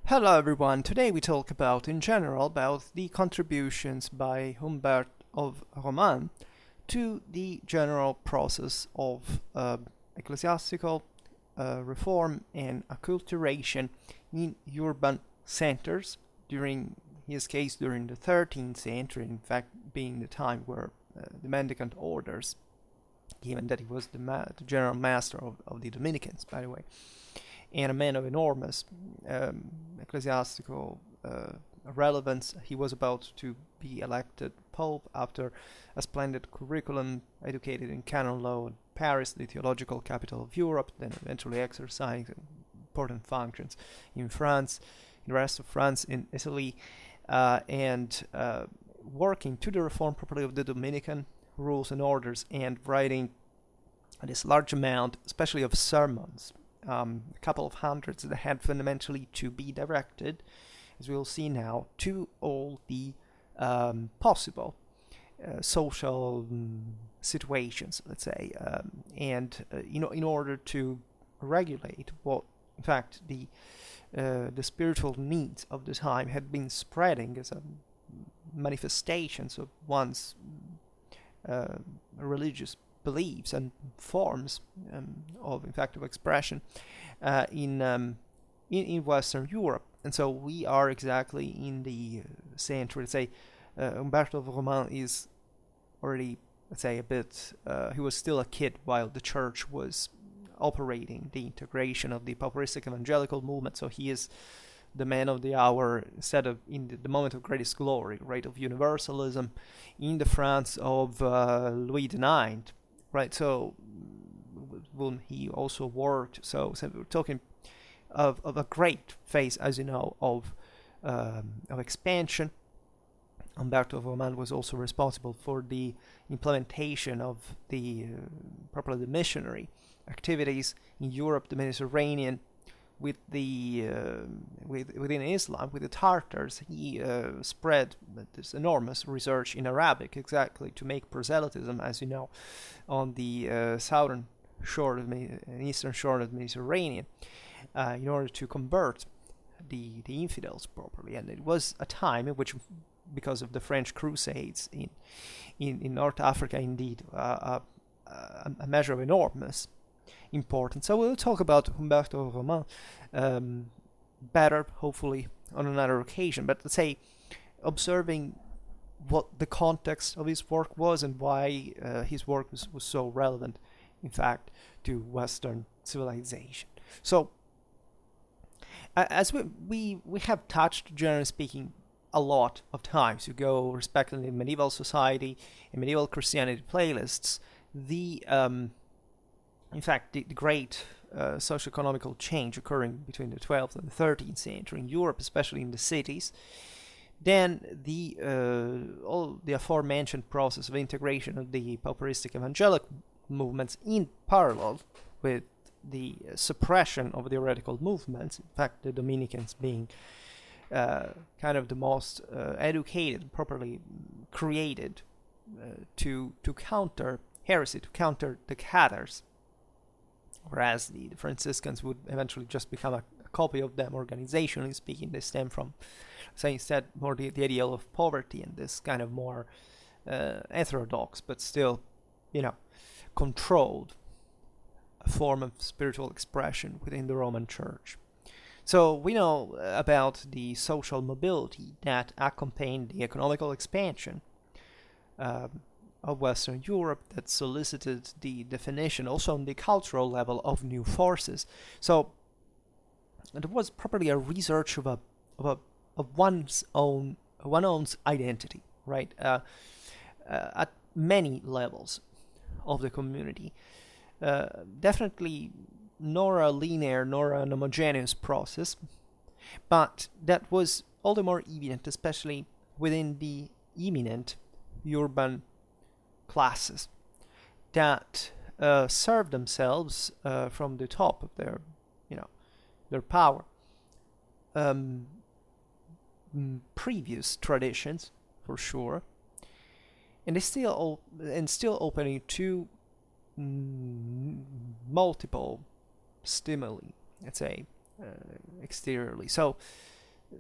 Hello everyone, today we talk about, in general, about the contributions by Humbert of Romans to the general process of ecclesiastical reform and acculturation in urban centers during his case during the 13th century, in fact being the time where the mendicant orders, given that he was the general master of the Dominicans, by the way, and a man of enormous ecclesiastical relevance. He was about to be elected Pope after a splendid curriculum, educated in canon law in Paris, the theological capital of Europe, then eventually exercising important functions in France, in the rest of France, in Italy, and working to the reform properly of the Dominican rules and orders, and writing this large amount, especially of sermons, a couple of hundreds that had fundamentally to be directed, as we'll see now, to all the possible social situations, let's say, and in order to regulate what, in fact, the spiritual needs of the time had been spreading as a manifestations of one's religious beliefs and forms of, in fact, of expression in Western Europe. And so we are exactly in the century. Let's say Humbert of Romans is already, let's say, a bit. He was still a kid while the church was operating the integration of the Pauperistic-evangelical movement. So he is the man of the hour, instead of in the moment of greatest glory, right, of universalism in the France of Louis IX. Right, so when he also worked, so we're talking of a great phase, as you know, of expansion. Humberto of Romans was also responsible for the implementation of the properly the missionary activities in Europe, the Mediterranean, with the within Islam, with the Tartars. He spread this enormous research in Arabic, exactly to make proselytism, as you know, on the southern shore of eastern shore of the Mediterranean, in order to convert the infidels properly. And it was a time in which, because of the French Crusades in North Africa, indeed, a measure of enormous importance. So we'll talk about Humberto of Romans better, hopefully, on another occasion. But let's say, observing what the context of his work was and why his work was so relevant, in fact, to Western civilization. So, as we have touched, generally speaking, a lot of times, you go respectively in medieval society and medieval Christianity playlists, in fact, the great socio-economical change occurring between the 12th and the 13th century in Europe, especially in the cities, then all the aforementioned process of integration of the Pauperistic-evangelical movements in parallel with the suppression of the heretical movements, in fact, the Dominicans being kind of the most educated, properly created to counter heresy, to counter the Cathars, whereas the Franciscans would eventually just become a copy of them. Organizationally speaking, they stem from, say, instead more the ideal of poverty and this kind of more heterodox, but still, controlled form of spiritual expression within the Roman Church. So we know about the social mobility that accompanied the economical expansion of Western Europe, that solicited the definition also on the cultural level of new forces. So there was probably a research of one's identity, right, at many levels of the community. Definitely nor a linear nor an homogeneous process, but that was all the more evident, especially within the eminent urban classes that serve themselves from the top of their power, previous traditions, for sure, and they still opening to multiple stimuli, let's say, exteriorly. So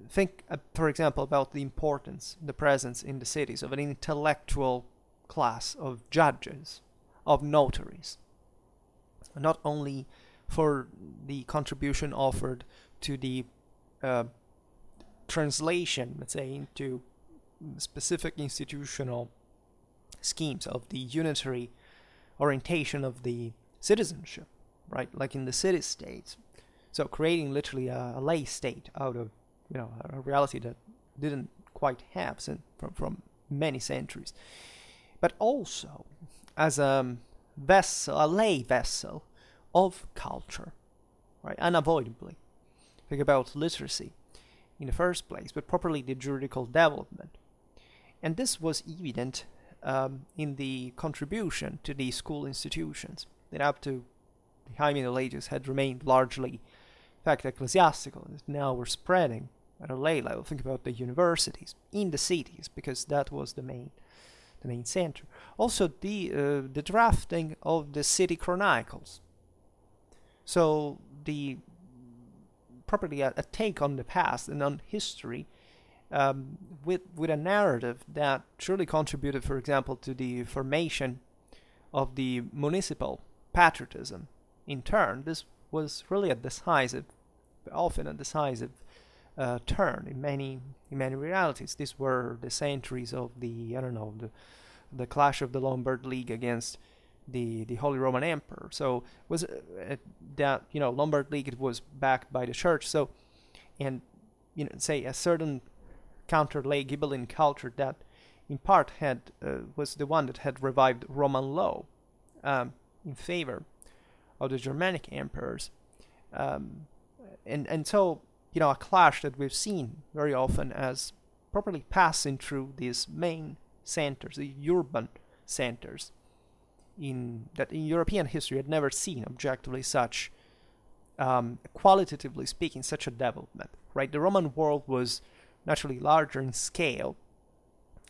think, for example, about the importance, the presence in the cities of an intellectual class of judges, of notaries, not only for the contribution offered to the translation, let's say, into specific institutional schemes of the unitary orientation of the citizenship, right? Like in the city-states. So creating literally a lay state out of, a reality that didn't quite have from many centuries. But also as a vessel, a lay vessel of culture, right? Unavoidably. Think about literacy in the first place, but properly the juridical development. And this was evident in the contribution to the school institutions that up to the High Middle Ages had remained largely, in fact, ecclesiastical. Now we're spreading at a lay level. Think about the universities in the cities, because that was the main center. Also, the drafting of the city chronicles. So the properly a take on the past and on history, with a narrative that surely contributed, for example, to the formation of the municipal patriotism. In turn, this was really often a decisive turn in many realities. These were the centuries of the clash of the Lombard League against the Holy Roman Emperor. So was that Lombard League, it was backed by the church. So, and say a certain counter-lay Ghibelline culture that in part was the one that had revived Roman law in favor of the Germanic emperors, and so a clash that we've seen very often as properly passing through these main centers, the urban centers, that in European history had never seen objectively such, qualitatively speaking, such a development. Right, the Roman world was naturally larger in scale,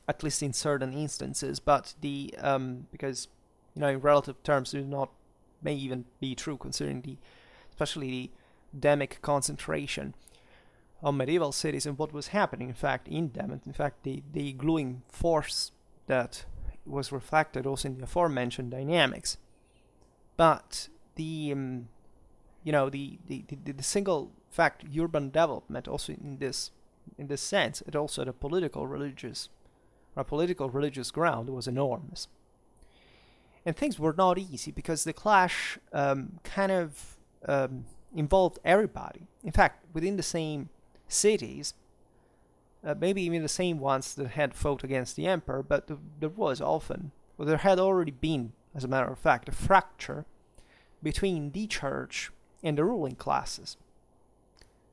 at least in certain instances, but because in relative terms may even be true considering especially the endemic concentration of medieval cities and what was happening in fact in them, and in fact the gluing force that was reflected also in the aforementioned dynamics. But the single fact urban development also in this sense, it also had a political religious ground was enormous. And things were not easy because the clash involved everybody. In fact, within the same cities, maybe even the same ones that had fought against the emperor, but there had already been, as a matter of fact, a fracture between the church and the ruling classes.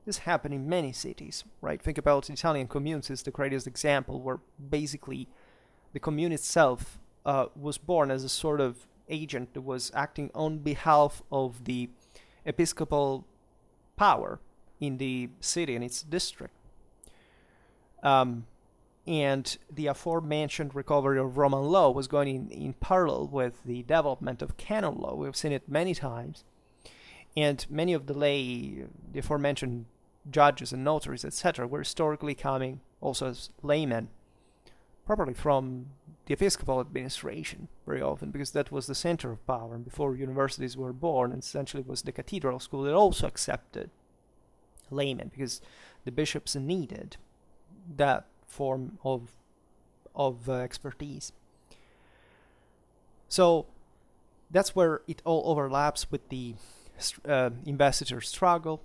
This happened in many cities, right? Think about Italian communes is the greatest example, where basically the commune itself was born as a sort of agent that was acting on behalf of the episcopal power in the city and its district. And the aforementioned recovery of Roman law was going in parallel with the development of canon law. We've seen it many times. And many of the aforementioned judges and notaries, etc., were historically coming also as laymen, probably from the episcopal administration very often, because that was the center of power. And before universities were born, and essentially it was the cathedral school that also accepted laymen, because the bishops needed that form of expertise. So that's where it all overlaps with the investiture struggle.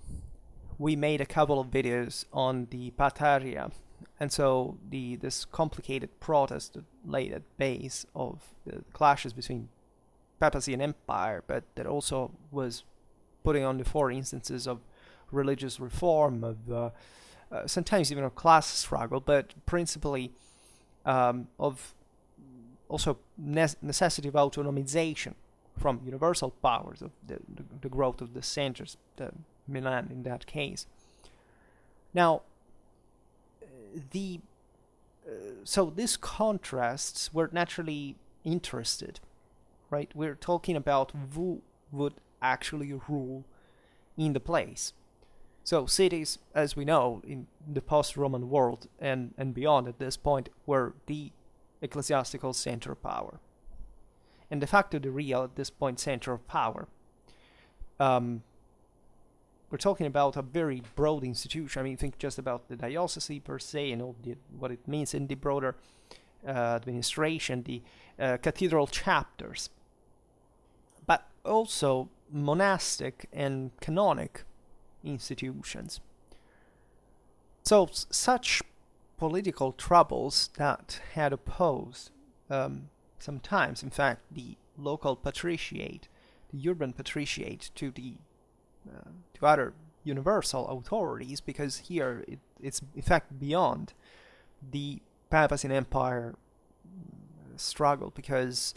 We made a couple of videos on the Pateria, and so this complicated protest that laid at base of the clashes between papacy and empire, but that also was putting on the four instances of religious reform, of sometimes even a class struggle, but principally of also necessity of autonomization from universal powers, of the growth of the centers, the Milan in that case. Now, so these contrasts were naturally interested, right? We're talking about who would actually rule in the place. So cities, as we know, in the post-Roman world and beyond at this point, were the ecclesiastical center of power. And de facto the real, at this point, center of power. We're talking about a very broad institution. I mean, think just about the diocese per se and all what it means in the broader administration, the cathedral chapters, but also monastic and canonic institutions. So such political troubles that had opposed sometimes, in fact, the local patriciate, the urban patriciate, to other universal authorities, because here it's in fact beyond the papacy and empire struggle, because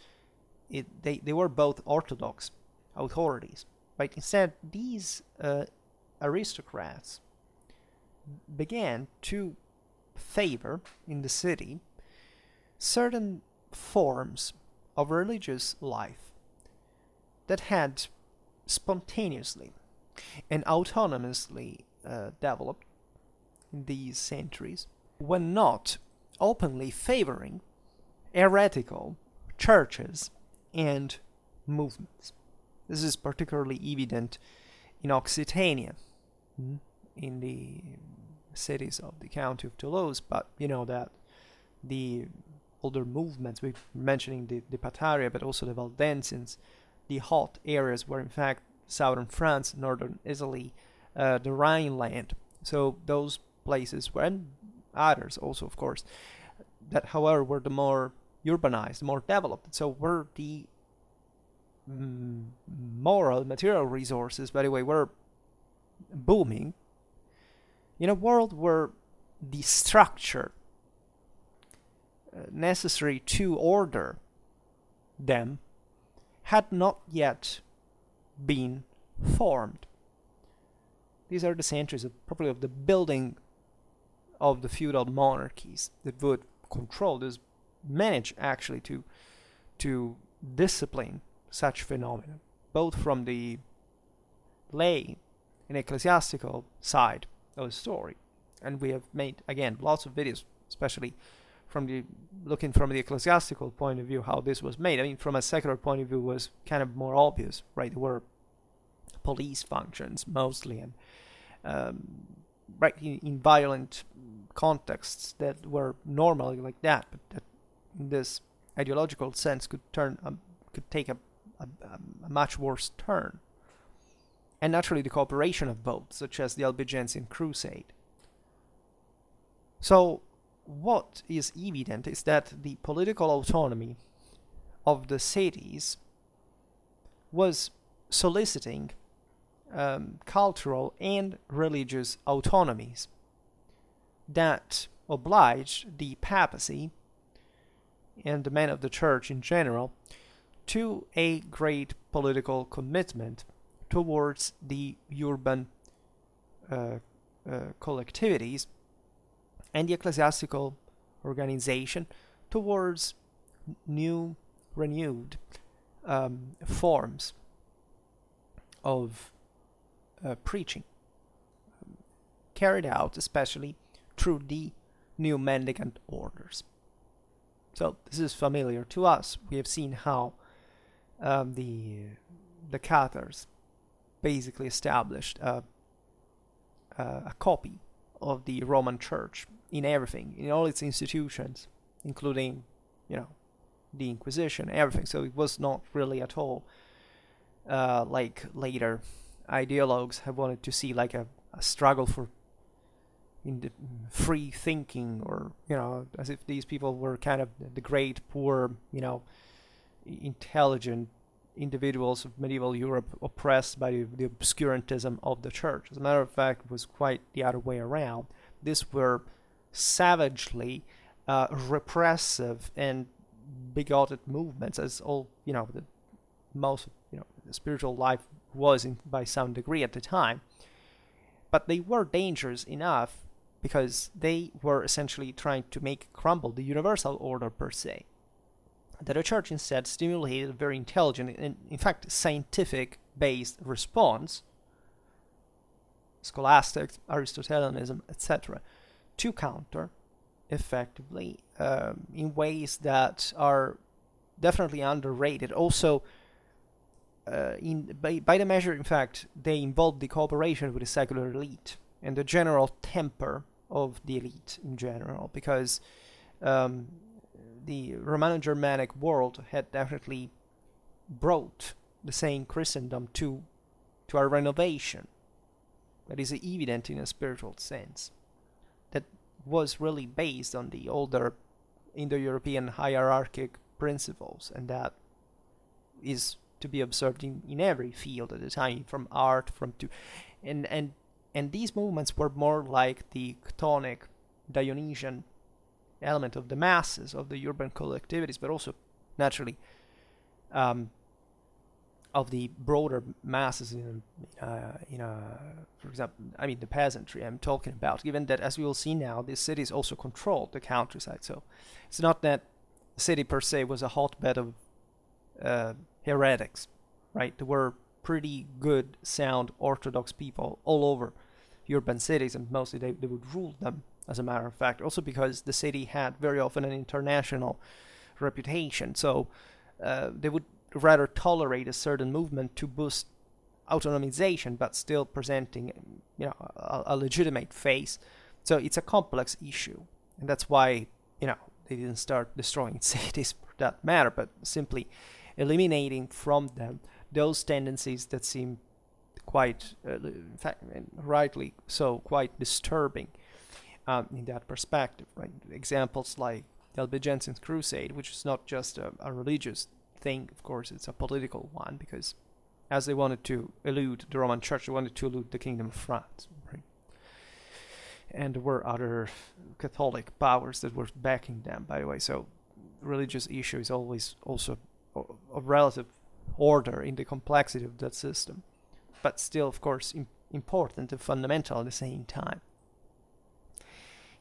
they were both orthodox authorities, right? Instead, these aristocrats began to favor in the city certain forms of religious life that had spontaneously and autonomously developed in these centuries, when not openly favoring heretical churches and movements. This is particularly evident in Occitania, in the cities of the County of Toulouse, but you know that the older movements, we're mentioning the Pataria, but also the Valdensians, the hot areas were in fact southern France, northern Italy, the Rhineland. So those places were, and others also, of course, that however were the more urbanized, more developed. So were the moral, material resources, by the way, were booming in a world where the structure necessary to order them had not yet been formed. These are the centuries probably of the building of the feudal monarchies that would control this, manage actually to discipline such phenomena, both from the lay and ecclesiastical side of the story. And we have made, again, lots of videos, especially looking from the ecclesiastical point of view, how this was made. I mean, from a secular point of view, it was kind of more obvious, right? There were police functions mostly, and right in violent contexts that were normally like that, but that in this ideological sense could take a much worse turn. And naturally the cooperation of both, such as the Albigensian Crusade. So what is evident is that the political autonomy of the cities was soliciting cultural and religious autonomies that obliged the papacy and the men of the church in general to a great political commitment towards the urban collectivities and the ecclesiastical organization towards renewed forms of preaching, carried out especially through the new mendicant orders. So this is familiar to us. We have seen how the Cathars basically established a copy of the Roman Church in everything, in all its institutions, including, the Inquisition, everything. So it was not really at all like later ideologues have wanted to see, like a struggle for free thinking, or as if these people were kind of the great poor, intelligent individuals of medieval Europe oppressed by the obscurantism of the church. As a matter of fact, it was quite the other way around. These were savagely repressive and bigoted movements, as all the most the spiritual life was by some degree at the time. But they were dangerous enough because they were essentially trying to make crumble the universal order per se. That the church instead stimulated a very intelligent and, in fact, scientific-based response scholastics, Aristotelianism, etc., to counter effectively in ways that are definitely underrated. Also, by the measure, in fact, they involve the cooperation with the secular elite and the general temper of the elite in general, because the Romano-Germanic world had definitely brought the same Christendom to a renovation that is evident in a spiritual sense, that was really based on the older Indo-European hierarchic principles, and that is to be observed in every field at the time, from art, and these movements were more like the Chthonic Dionysian element of the masses, of the urban collectivities, but also naturally of the broader masses for example, I mean the peasantry I'm talking about, given that, as we will see now, these cities also controlled the countryside. So it's not that the city per se was a hotbed of heretics, right? There were pretty good, sound, orthodox people all over urban cities, and mostly they would rule them, as a matter of fact, also because the city had very often an international reputation. So they would rather tolerate a certain movement to boost autonomization, but still presenting, a legitimate face. So it's a complex issue, and that's why, they didn't start destroying cities for that matter, but simply eliminating from them those tendencies that seem quite, in fact, and rightly so, quite disturbing in that perspective, right? Examples like the Albigensian Crusade, which is not just a religious thing, of course, it's a political one, because as they wanted to elude the Roman Church, they wanted to elude the Kingdom of France, right? And there were other Catholic powers that were backing them, by the way. So religious issue is always also of relative order in the complexity of that system, but still, of course, important and fundamental at the same time.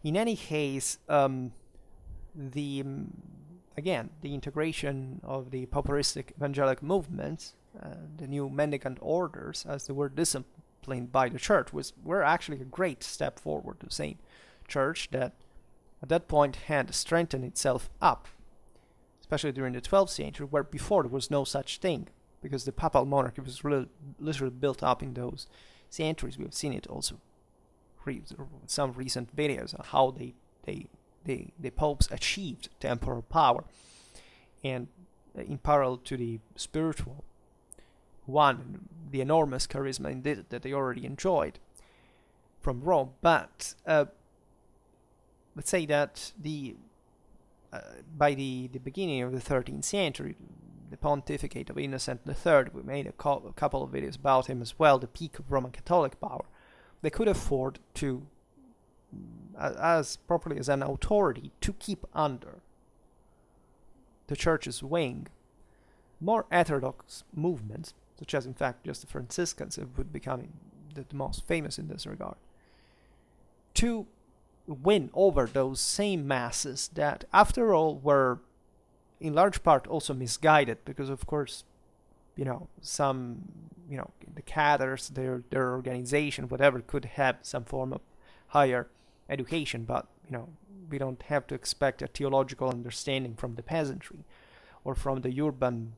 In any case, the integration of the Pauperistic-evangelical movements, the new mendicant orders, as they were disciplined by the church, were actually a great step forward. The same church that at that point had strengthened itself up, especially during the 12th century, where before there was no such thing, because the papal monarchy was really literally built up in those centuries. We have seen it also some recent videos on how the popes achieved temporal power, and in parallel to the spiritual one, the enormous charisma that they already enjoyed from Rome. But let's say that by the beginning of the 13th century, the pontificate of Innocent III, we made a couple of videos about him as well, the peak of Roman Catholic power, they could afford to, as properly as an authority, to keep under the church's wing more heterodox movements, such as, in fact, just the Franciscans would become the most famous in this regard, to win over those same masses that, after all, were in large part also misguided, because, of course, some, the cadres, their organization, whatever, could have some form of higher education, but, we don't have to expect a theological understanding from the peasantry or from the urban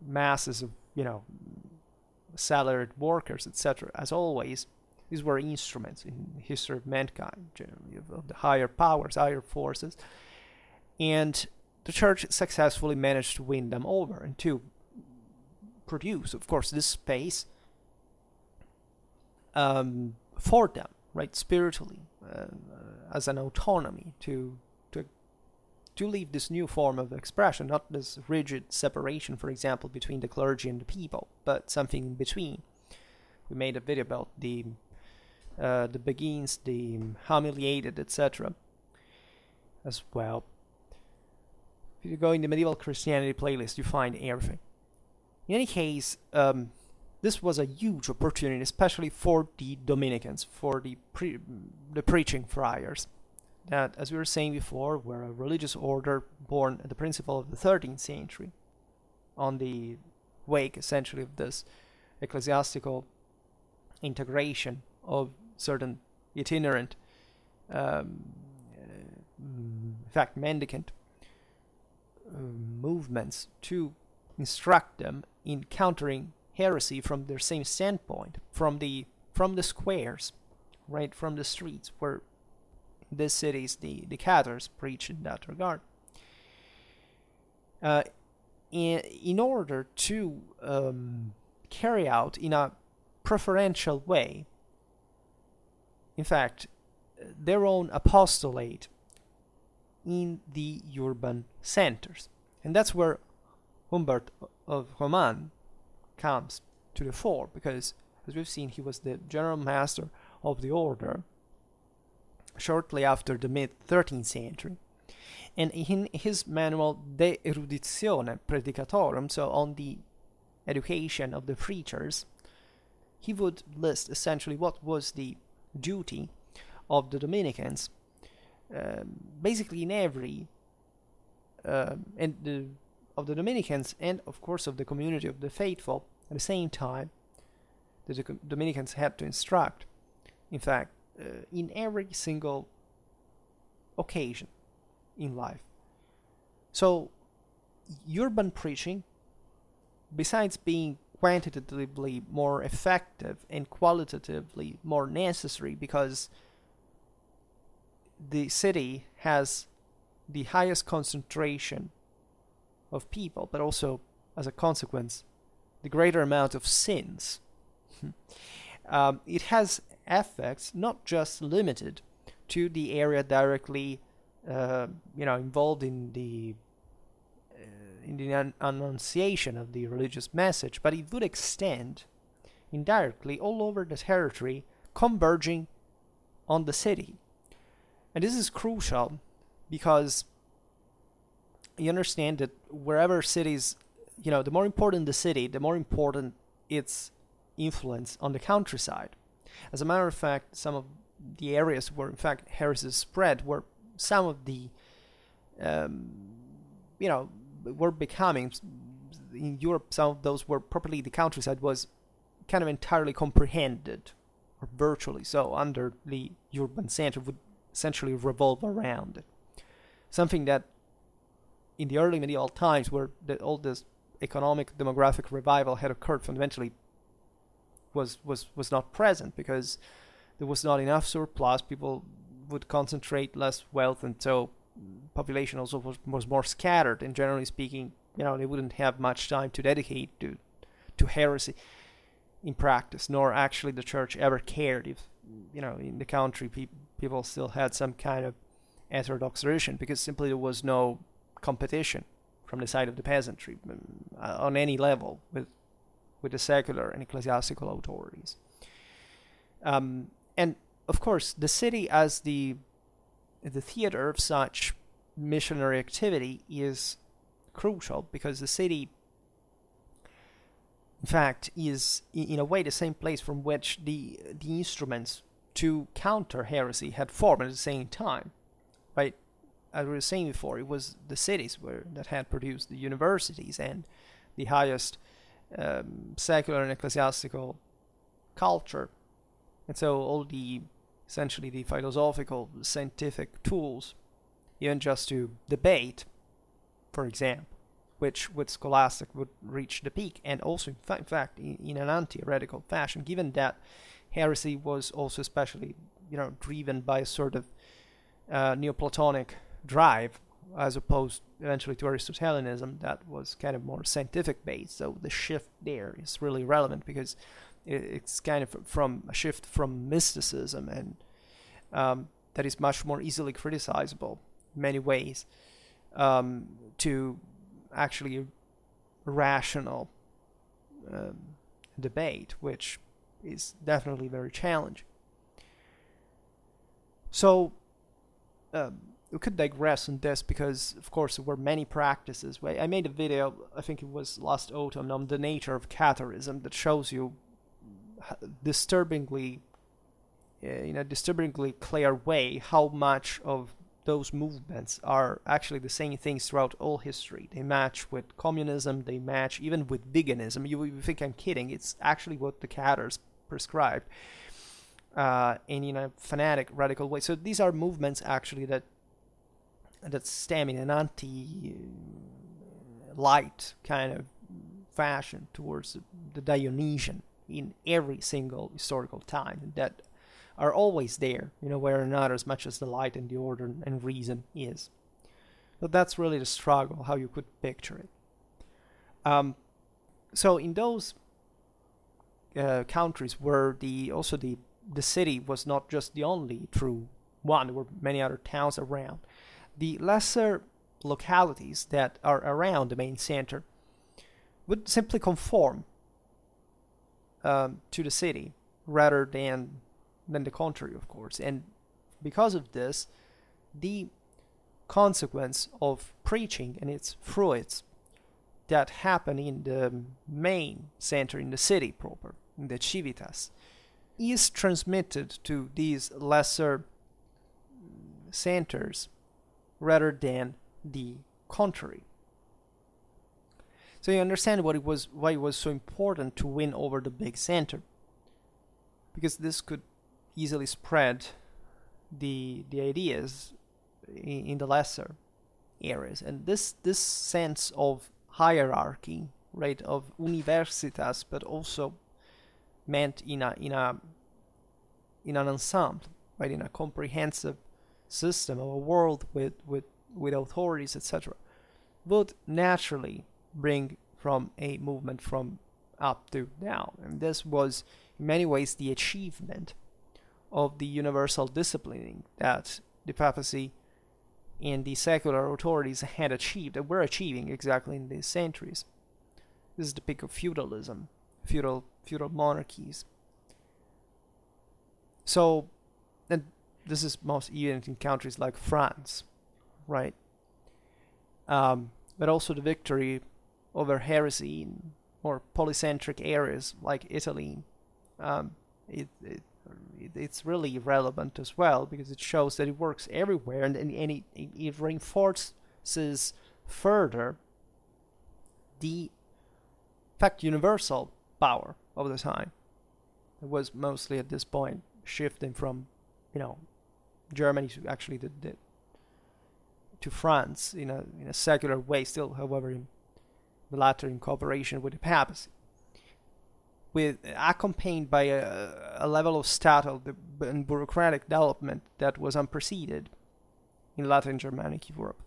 masses of, salaried workers, etc. As always, these were instruments in the history of mankind, generally, of the higher powers, higher forces, and the church successfully managed to win them over and to produce, of course, this space for them, right, spiritually, as an autonomy to leave this new form of expression, not this rigid separation, for example, between the clergy and the people, but something in between. We made a video about the Beguines, the humiliated, etc. as well. If you go in the medieval Christianity playlist, you find everything. In any case, this was a huge opportunity, especially for the Dominicans, for the preaching friars, that, as we were saying before, were a religious order born at the principle of the 13th century, on the wake, essentially, of this ecclesiastical integration of certain itinerant, in fact, mendicant movements to instruct them in countering heresy from their same standpoint, from the squares, right, from the streets, where in these cities the Cathars preach in that regard. In order to carry out in a preferential way, in fact, their own apostolate in the urban centers. And that's where Humbert of Romans comes to the fore, because, as we've seen, he was the general master of the order shortly after the mid-13th century. And in his manual De Eruditione Predicatorum, so on the education of the preachers, he would list essentially what was the duty of the Dominicans, basically in every of the Dominicans, and of course of the community of the faithful. At the same time, the Dominicans had to instruct, in fact, in every single occasion in life. So urban preaching, besides being quantitatively more effective and qualitatively more necessary, because the city has the highest concentration of people, but also, as a consequence, the greater amount of sins. It has effects not just limited to the area directly involved in the annunciation of the religious message, but it would extend indirectly all over the territory, converging on the city. And this is crucial because you understand that wherever cities, the more important the city, the more important its influence on the countryside. As a matter of fact, some of the areas where, in fact, heresies spread were some of the, were becoming, in Europe, some of those where properly the countryside was kind of entirely comprehended, or virtually so, under the urban center, would essentially revolve around it. Something that in the early medieval times, where all this economic demographic revival had occurred, fundamentally was not present, because there was not enough surplus. People would concentrate less wealth, and so population also was more scattered, and generally speaking, they wouldn't have much time to dedicate to heresy in practice, nor actually the church ever cared if, in the country people still had some kind of heterodox tradition, because simply there was no competition from the side of the peasantry on any level with the secular and ecclesiastical authorities. And of course, the city as the theater of such missionary activity is crucial, because the city, in fact, is in a way the same place from which the instruments to counter heresy had formed at the same time, right? As we were saying before, it was the cities that had produced the universities and the highest secular and ecclesiastical culture. And so all essentially the philosophical, scientific tools, even just to debate, for example, which with scholastic would reach the peak, and also in fact in an anti-heretical fashion, given that heresy was also especially driven by a sort of Neoplatonic drive, as opposed eventually to Aristotelianism that was kind of more scientific based. So the shift there is really relevant, because it's kind of from a shift from mysticism, and that is much more easily criticizable in many ways, to actually rational debate, which is definitely very challenging. So we could digress on this, because of course there were many practices. I made a video, I think it was last autumn, on the nature of Catharism, that shows you disturbingly clear way how much of those movements are actually the same things throughout all history. They match with communism, they match even with veganism. You think I'm kidding, it's actually what the Cathars prescribed. and in a fanatic, radical way. So these are movements actually that stem in an anti-light kind of fashion towards the Dionysian in every single historical time, that are always there, where or not, as much as the light and the order and reason is. So that's really the struggle, how you could picture it. So in those countries where the city was not just the only true one, there were many other towns around. The lesser localities that are around the main center would simply conform to the city rather than the contrary, of course. And because of this, the consequence of preaching and its fruits that happen in the main center, in the city proper, in the civitas, is transmitted to these lesser centers rather than the contrary. So you understand why it was so important to win over the big center, because this could easily spread the ideas in the lesser areas. And this sense of hierarchy, right, of universitas, but also meant in an ensemble, right, in a comprehensive system of a world with authorities, etc., would naturally bring from a movement from up to down. And this was in many ways the achievement of the universal disciplining that the papacy and the secular authorities had achieved, and were achieving exactly in these centuries. This is the peak of feudalism, feudal monarchies. So, and this is most evident in countries like France, right? But also the victory over heresy in more polycentric areas like Italy. It's really relevant as well, because it shows that it works everywhere, and it reinforces further the, in fact, universal power of the time. It was mostly at this point shifting from, Germany to actually to France in a secular way, still, however, in the latter in cooperation with the papacy, accompanied by a level of statal and bureaucratic development that was unprecedented in Latin Germanic Europe.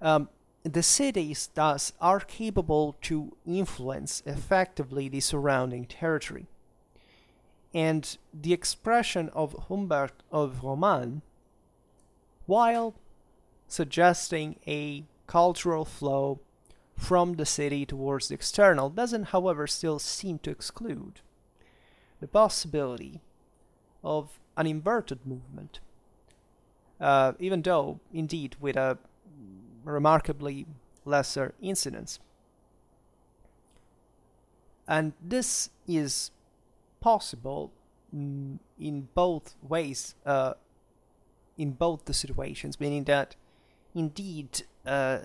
The cities, thus, are capable to influence effectively the surrounding territory. And the expression of Humbert of Romans, while suggesting a cultural flow from the city towards the external, doesn't, however, still seem to exclude the possibility of an inverted movement, even though, indeed, with a remarkably lesser incidence. And this is possible in both ways, in both the situations, meaning that, indeed, the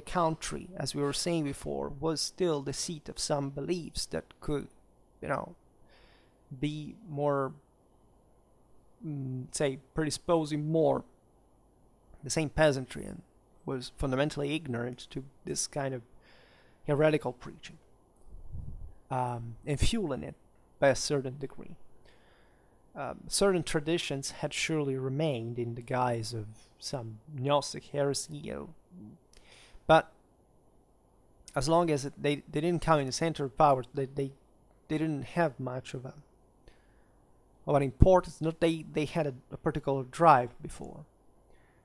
country, as we were saying before, was still the seat of some beliefs that could, be more, say, predisposing more the same peasantry, and was fundamentally ignorant to this kind of heretical preaching, and fueling it by a certain degree. Certain traditions had surely remained in the guise of some Gnostic heresy, but as long as they didn't come in the center of power, they didn't have much of an importance. Not they had a particular drive before.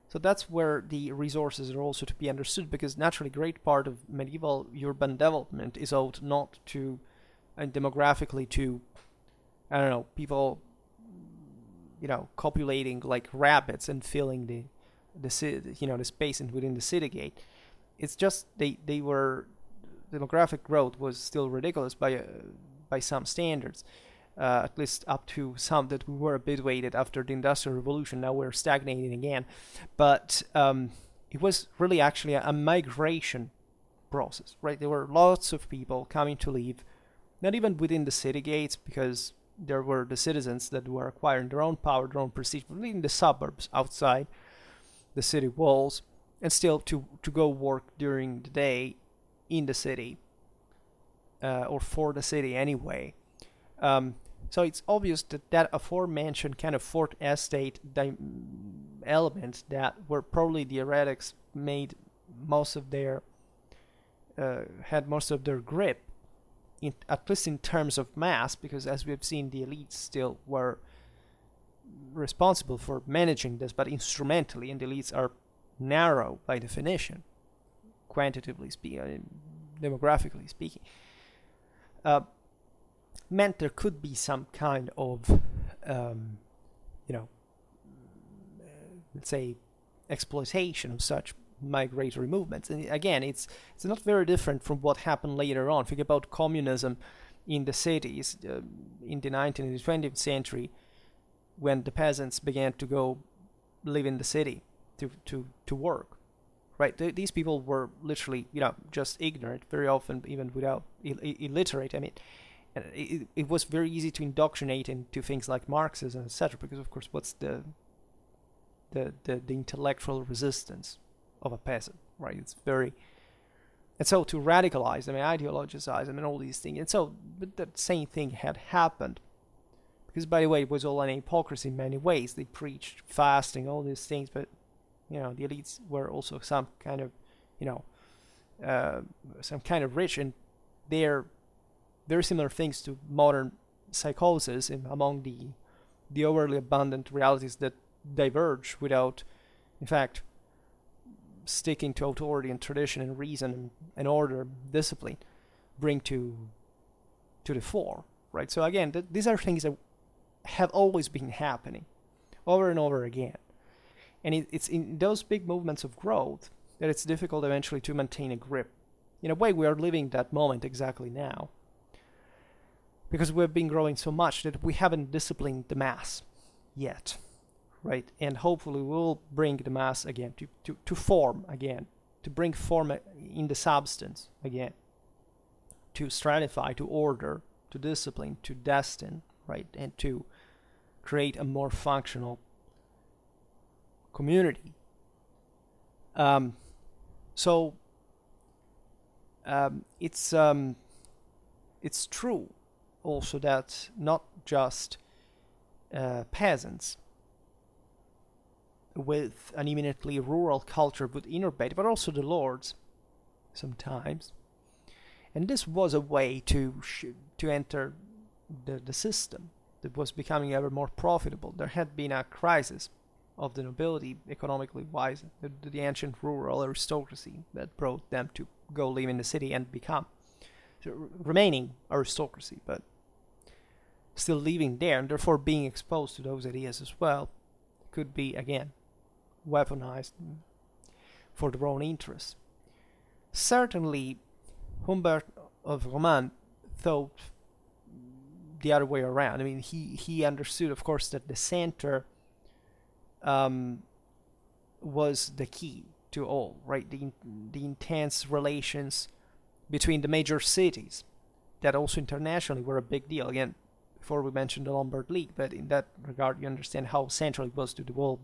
So that's where the resources are also to be understood, because naturally great part of medieval urban development is owed not to, and demographically, to, people, copulating like rabbits and filling the space within the city gate. It's just they were, demographic growth was still ridiculous by some standards, at least up to some that we were habituated after the Industrial Revolution. Now we're stagnating again, but it was really actually a migration process, right? There were lots of people coming to live not even within the city gates, because there were the citizens that were acquiring their own power, their own prestige, but in the suburbs outside the city walls, and still to go work during the day in the city, or for the city anyway. So it's obvious that aforementioned kind of fourth estate element that were probably the heretics made most of their had most of their grip, at least in terms of mass, because as we have seen, the elites still were responsible for managing this, but instrumentally, and the elites are narrow by definition, quantitatively speaking, demographically speaking, meant there could be some kind of, let's say, exploitation of such migratory movements. And again, it's not very different from what happened later on. Think about communism in the cities in the 19th and the 20th century, when the peasants began to go live in the city to work. Right? These people were literally, just ignorant, very often even without illiterate. I mean, it was very easy to indoctrinate into things like Marxism, etc. Because of course, what's the intellectual resistance of a peasant, right? It's very, and so to radicalize them, ideologize them, and all these things. And so, but the same thing had happened, because by the way, it was all an hypocrisy in many ways. They preached fasting, all these things, but the elites were also some kind of, some kind of rich, and they're very similar things to modern psychosis among the overly abundant realities that diverge without, in fact, sticking to authority and tradition and reason and order, discipline, bring to the fore, right? So again, these are things that have always been happening over and over again. And it's in those big movements of growth that it's difficult eventually to maintain a grip. In a way, we are living that moment exactly now, because we've been growing so much that we haven't disciplined the mass yet, right? And hopefully we'll bring the mass again to form again, to bring form in the substance again, to stratify, to order, to discipline, to destine, right? And to create a more functional community. It's true also that not just peasants with an eminently rural culture would innovate, but also the lords sometimes. And this was a way to enter the system that was becoming ever more profitable. There had been a crisis of the nobility, economically wise, the ancient rural aristocracy that brought them to go live in the city and become remaining aristocracy, but still living there, and therefore being exposed to those ideas as well, could be again weaponized for their own interests. Certainly, Humbert of Romans thought the other way around. I mean, he understood, of course, that the center was the key to all, right? The intense relations between the major cities that also internationally were a big deal. Again, before we mentioned the Lombard League, but in that regard, you understand how central it was to the whole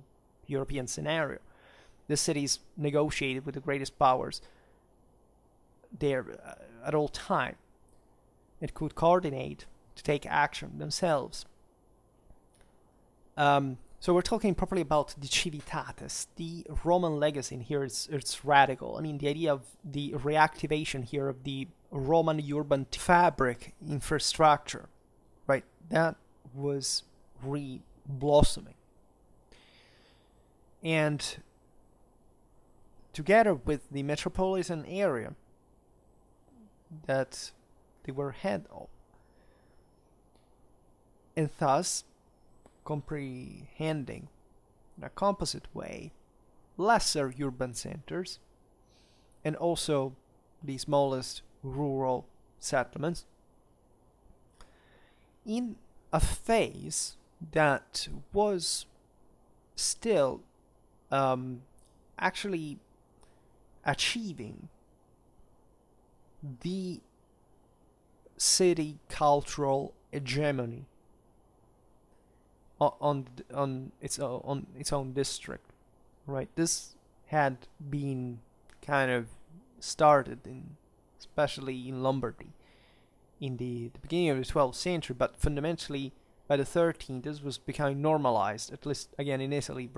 European scenario. The cities negotiated with the greatest powers there at all time. It could coordinate to take action themselves. So we're talking properly about the civitates. The Roman legacy in here it's radical. I mean, the idea of the reactivation here of the Roman urban fabric infrastructure, right? That was re-blossoming. And together with the metropolitan area that they were head of, and thus comprehending in a composite way lesser urban centers and also the smallest rural settlements in a phase that was still actually achieving the city cultural hegemony on its own district, right? This had been kind of started especially in Lombardy in the beginning of the 12th century, but fundamentally by the 13th this was becoming normalized, at least again in Italy,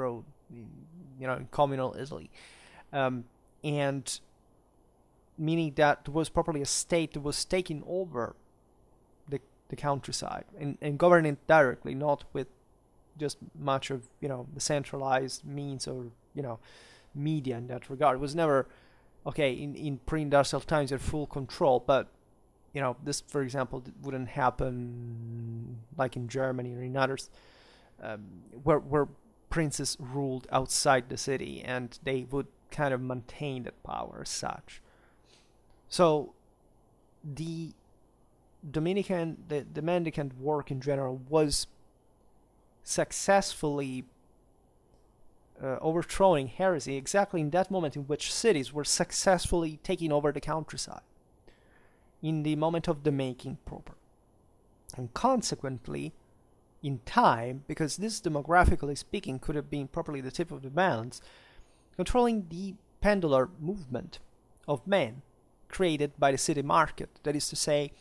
in communal Italy, and meaning that there was properly a state that was taking over the countryside and governing it directly, not with just much of the centralized means or media in that regard. It was never okay in pre-industrial times you had full control, but this, for example, wouldn't happen like in Germany or in others, where princes ruled outside the city and they would kind of maintain that power as such. So the Mendicant work in general was successfully overthrowing heresy exactly in that moment in which cities were successfully taking over the countryside, in the moment of the making proper. And consequently, in time, because this, demographically speaking, could have been properly the tip of the balance, controlling the pendular movement of men created by the city market, that is to say,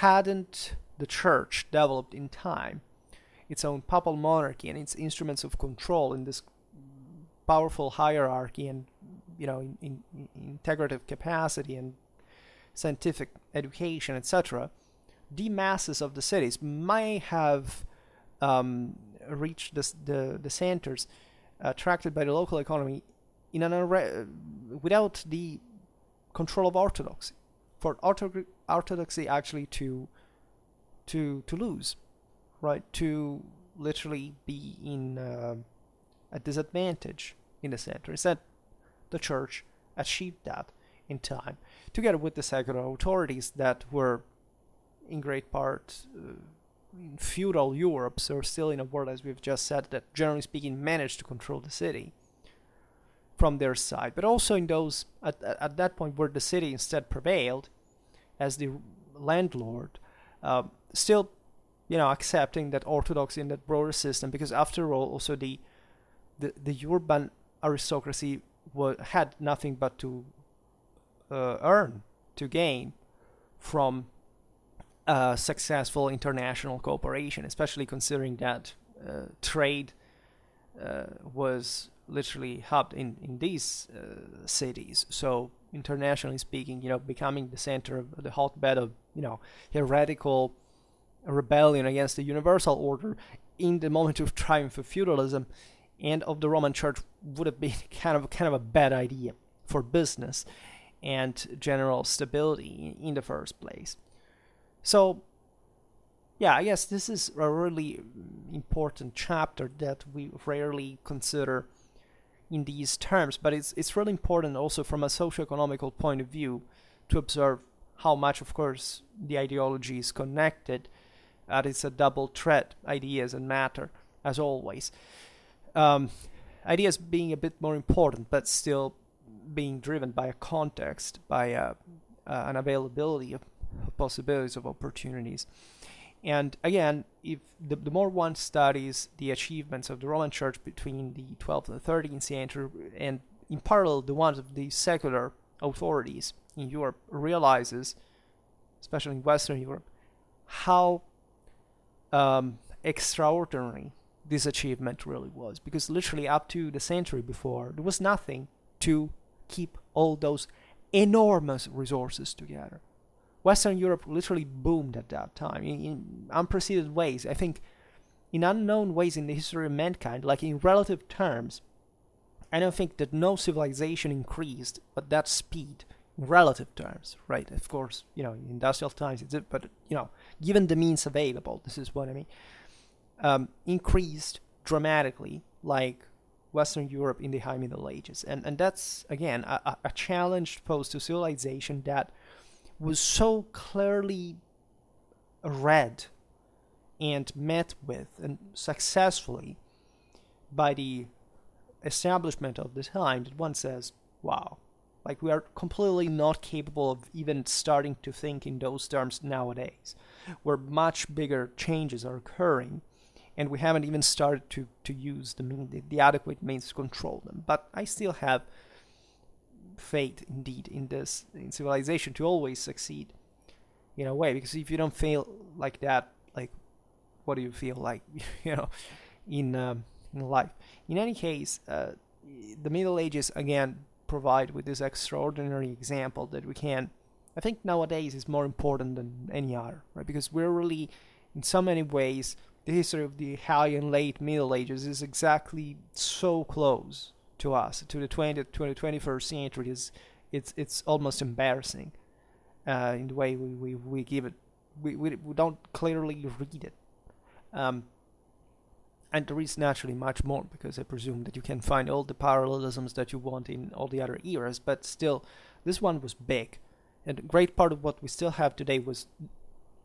hadn't the church developed in time its own papal monarchy and its instruments of control in this powerful hierarchy and in integrative capacity and scientific education, etc., the masses of the cities may have reached the centers attracted by the local economy without the control of orthodoxy. For orthodoxy actually to lose, right? To literally be in a disadvantage in the center. Instead, the church achieved that in time, together with the secular authorities that were in great part in feudal Europe, so still in a world, as we've just said, that generally speaking managed to control the city from their side, but also in those at that point where the city instead prevailed as the landlord, still accepting that orthodoxy in that broader system, because after all also the urban aristocracy had nothing but to gain from successful international cooperation, especially considering that trade was literally hubbed in these cities. So internationally speaking, becoming the center of the hotbed of heretical rebellion against the universal order in the moment of triumph of feudalism and of the Roman Church would have been kind of a bad idea for business and general stability in the first place. So yeah, I guess this is a really important chapter that we rarely consider in these terms, but it's really important also from a socio-economical point of view to observe how much, of course, the ideology is connected. It's a double threat, ideas and matter, as always. Ideas being a bit more important, but still being driven by a context, by an availability of possibilities of opportunities. And again, if the more one studies the achievements of the Roman Church between the 12th and the 13th century, and in parallel the ones of the secular authorities in Europe, realizes, especially in Western Europe, how extraordinary this achievement really was. Because literally up to the century before, there was nothing to keep all those enormous resources together. Western Europe literally boomed at that time in unprecedented ways. I think in unknown ways in the history of mankind, like in relative terms. I don't think that no civilization increased, but that speed in relative terms, right? Of course, in industrial times, but given the means available, this is what I mean, increased dramatically, like Western Europe in the High Middle Ages, and that's again a challenge posed to civilization that was so clearly read and met with and successfully by the establishment of the time that one says, wow, Like, we are completely not capable of even starting to think in those terms nowadays, where much bigger changes are occurring, and we haven't even started to use the adequate means to control them. But I still have faith, indeed, in civilization to always succeed in a way, because if you don't fail like that, like, what do you feel like, in life? In any case, the Middle Ages again provide with this extraordinary example that we can, I think nowadays is more important than any other, right? Because we're really, in so many ways, the history of the high and late Middle Ages is exactly so close to us, to the 21st century. It's almost embarrassing in the way we give it. We don't clearly read it. And there is naturally much more, because I presume that you can find all the parallelisms that you want in all the other eras, but still, this one was big. And a great part of what we still have today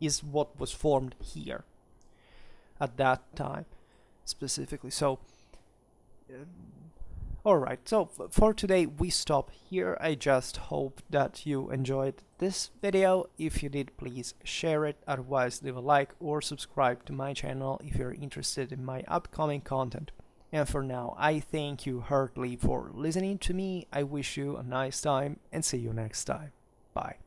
is what was formed here at that time specifically. So, alright, so for today we stop here. I just hope that you enjoyed this video. If you did, please share it. Otherwise, leave a like or subscribe to my channel if you're interested in my upcoming content. And for now, I thank you heartily for listening to me. I wish you a nice time and see you next time. Bye.